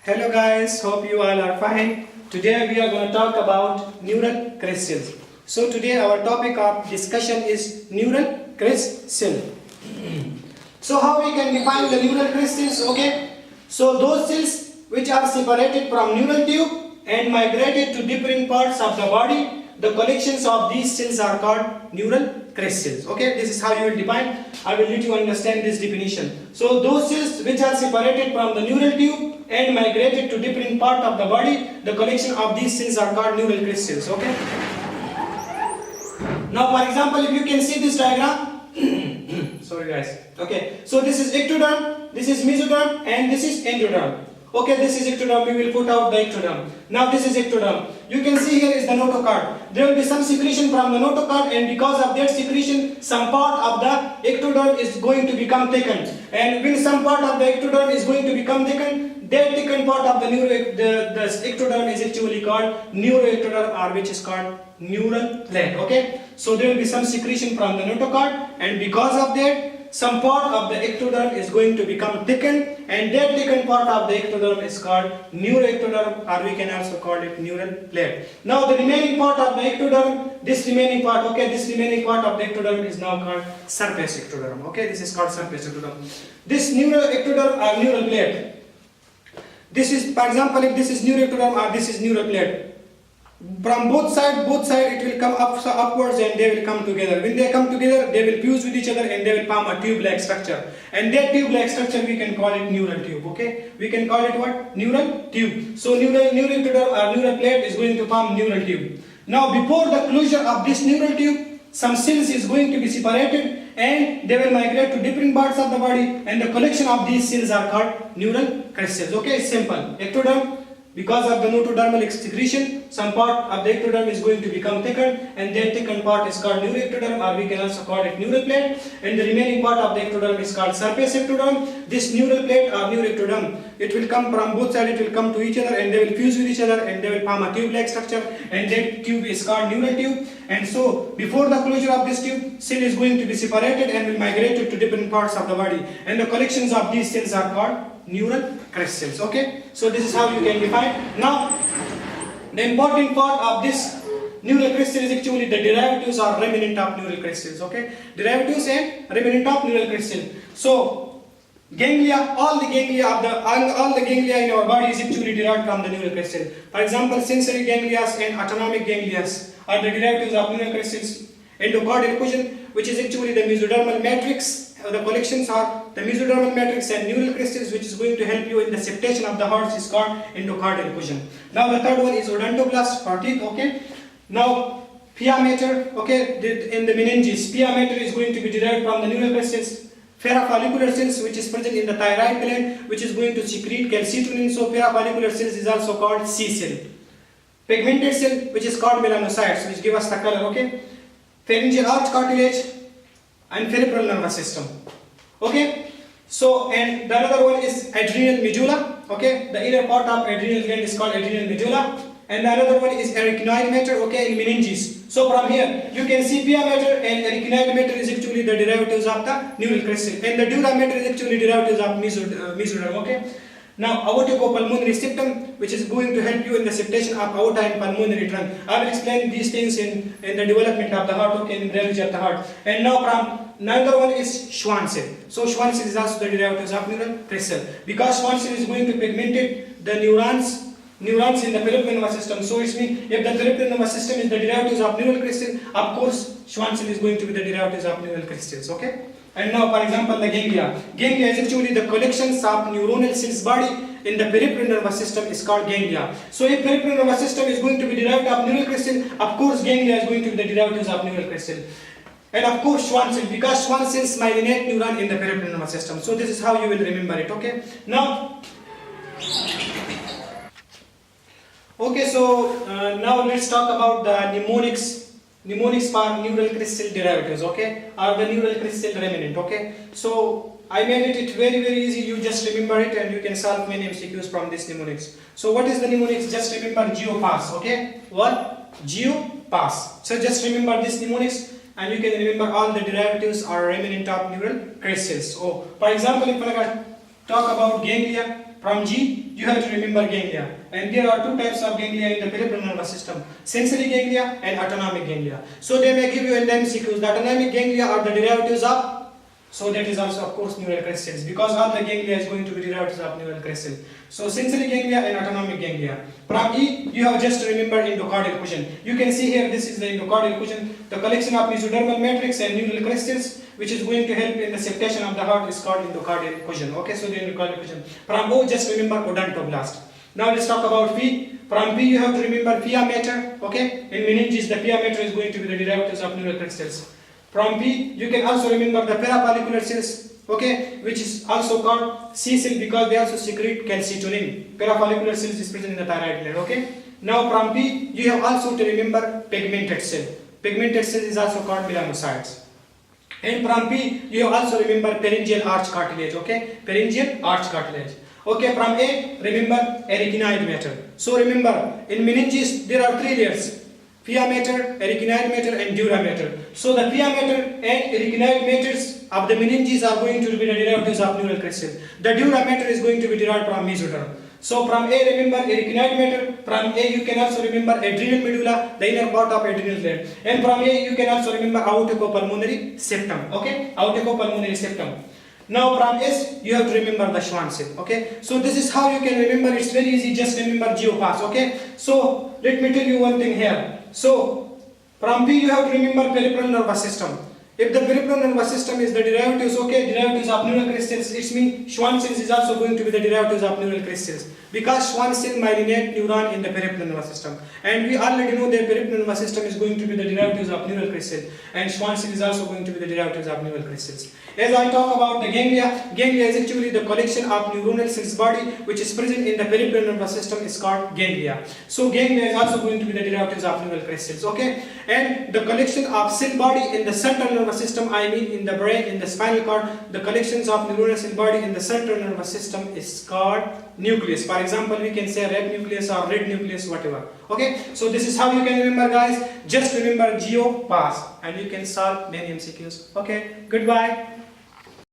Hello guys, hope you all are fine. Today we are going to talk about neural crystals. So today our topic of discussion is neural crystal. So how we can define the neural crystals? Okay. So those cells which are separated from neural tube and migrated to different parts of the body, the collections of these cells are called neural crystals. Okay, this is how you will define. I will let you understand this definition. So those cells which are separated from the neural tube and migrated to different part of the body, the collection of these cells are called neural crystals. Okay. Now for example, if you can see this diagram, sorry guys. Okay, so this is ectoderm, this is mesoderm, and this is endoderm. Okay, this is ectoderm, we will put out the ectoderm. Now this is ectoderm. You can see here is the notocard. There will be some secretion from the notocard, and because of that secretion, some part of the ectoderm is going to become thickened. And when some part of the ectoderm is going to become thickened, that thickened part of the ectoderm is actually called neuroectoderm, or which is called neural plate. Okay, so there will be some secretion from the notocard, and because of that, some part of the ectoderm is going to become thickened, and that thickened part of the ectoderm is called neuroectoderm, or we can also call it neural plate. Now the remaining part of the ectoderm, this remaining part of the ectoderm is now called surface ectoderm. Okay, this is called surface ectoderm. This neuroectoderm or neural plate, this is, for example, if this is neuroectoderm or this is neural plate, from both sides it will come upwards and they will come together. When they come together, they will fuse with each other and they will form a tube-like structure. And that tube-like structure we can call it neural tube. Okay, we can call it what? Neural tube. So neuroectoderm or neural plate is going to form neural tube. Now before the closure of this neural tube, some cells is going to be separated and they will migrate to different parts of the body, and the collection of these cells are called neural crystals. Okay, it's simple. Ectoderm, because of the notodermal secretion, some part of the ectoderm is going to become thickened, and that thickened part is called neuroectoderm, or we can also call it neural plate, and the remaining part of the ectoderm is called surface ectoderm. This neural plate or neuroectoderm, it will come from both sides, it will come to each other and they will fuse with each other and they will form a tube-like structure, and that tube is called neural tube. And so before the closure of this tube, cell is going to be separated and will migrate to different parts of the body, and the collections of these cells are called neural crystals. Okay, so this is how you can define. Now the important part of this neural crystal is actually the derivatives or remnant of neural crystals. Okay, derivatives and remnant of neural crystal. So ganglia, all the ganglia in our body is actually derived from the neural crystal. For example, sensory ganglia and autonomic ganglia are the derivatives of neural crystals. Endocardial cushion, which is actually the mesodermal matrix. The collections are the mesodermal matrix and neural crystals, which is going to help you in the septation of the heart, is called endocardial cushion. Now the third one is odontoblast for teeth. Okay. Now pia mater. Okay, in the meninges, pia mater is going to be derived from the neural crystals. Parafollicular cells, which is present in the thyroid gland, which is going to secrete calcitonin. So parafollicular cells is also called C cell. Pigmented cell, which is called melanocytes, which give us the color. Okay. Pharyngeal arch cartilage and peripheral nervous system. Okay, so and the another one is adrenal medulla. Okay, the inner part of adrenal gland is called adrenal medulla, and the another one is arachnoid mater. Okay, in meninges. So from here you can see pia mater and arachnoid mater is actually the derivatives of the neural crystal, and the dura mater is actually derivatives of mesoderm. Okay. Now aorticopulmonary septum, which is going to help you in the septation of aorta and pulmonary trunk. I will explain these things in the development of the heart, okay, in the radiology of the heart. And now from another one is Schwann cell. So Schwann cell is also the derivatives of neural crystal, because Schwann cell is going to pigment the neurons in the peripheral nervous system. So it means if the peripheral nervous system is the derivatives of neural crystal, of course Schwann cell is going to be the derivatives of neural crystals. Okay. And now for example the ganglia. Ganglia is actually the collections of neuronal cells body in the peripheral nervous system is called ganglia. So if peripheral nervous system is going to be derived of neural crystal, of course ganglia is going to be the derivatives of neural crystal. And of course Schwann cell, because Schwann cells myelinate neuron in the peripheral nervous system. So this is how you will remember it. Okay. Now now let's talk about the mnemonics for neural crystal derivatives, okay, or the neural crystal remnant. Okay, so I made it very easy. You just remember it and you can solve many MCQs from this mnemonics. So what is the mnemonics? Just remember GeoPass. Okay, what? GeoPass. So just remember this mnemonics and you can remember all the derivatives or remnant of neural crystals. So for example, if I talk about ganglia, From G, you have to remember ganglia. And there are two types of ganglia in the peripheral nervous system: sensory ganglia and autonomic ganglia. So they may give you in the MCQs, the autonomic ganglia are the derivatives of, so that is also of course neural crest cells, because all the ganglia is going to be derivatives of neural crest cell. So sensory ganglia and autonomic ganglia. From E, you have just to remember endocardial cushion. You can see here, this is the endocardial cushion. The collection of mesodermal matrix and neural crest cells, which is going to help in the septation of the heart, is called endocardial cushion. Okay, so the endocardial cushion. From O, just remember odontoblast. Now let's talk about P. From P, you have to remember pia mater. Okay, in meninges, the pia mater is going to be the derivatives of neural crest cells. From P, you can also remember the parafollicular cells, okay, which is also called C cell because they also secrete calcitonin. Parafollicular cells is present in the thyroid gland, okay. Now from P, you have also to remember pigmented cell. Pigmented cell is also called melanocytes. And from P, you have also remember pharyngeal arch cartilage, okay, pharyngeal arch cartilage. Okay, from A, remember arachnoid matter. So remember, in meninges, there are three layers: pia mater, arachnoid matter and dura mater. So the pia mater and arachnoid maters of the meninges are going to be the derivatives of neural crest cell. The dura mater is going to be derived from mesoderm. So from A, remember arachnoid matter. From A, you can also remember adrenal medulla, the inner part of adrenal gland. And from A, you can also remember aorticopulmonary septum. Okay, aorticopulmonary septum. Now from S, you have to remember the Schwann cell. Okay, so this is how you can remember. It's very easy. Just remember GeoPass. Okay, so let me tell you one thing here. So from P, you have to remember peripheral nervous system. If the peripheral nervous system is the derivatives, okay, derivatives of neural crest cells, it means Schwann cells is also going to be the derivatives of neural crest cells, because Schwann cell myelinate neuron in the peripheral nervous system, and we already know that peripheral nervous system is going to be the derivatives of neural crest cell, and Schwann cell is also going to be the derivatives of neural crest cells. As I talk about the ganglia, ganglia is actually the collection of neuronal cells body which is present in the peripheral nervous system is called ganglia. So ganglia is also going to be the derivatives of neural crest cells, okay, and the collection of cell body in the central nervous system, I mean in the brain, in the spinal cord, the collections of neuronal cell body in the central nervous system is called nucleus. For example, we can say red nucleus or red nucleus, whatever. Okay, so this is how you can remember, guys. Just remember GeoPass and you can solve many MCQs. Okay, goodbye.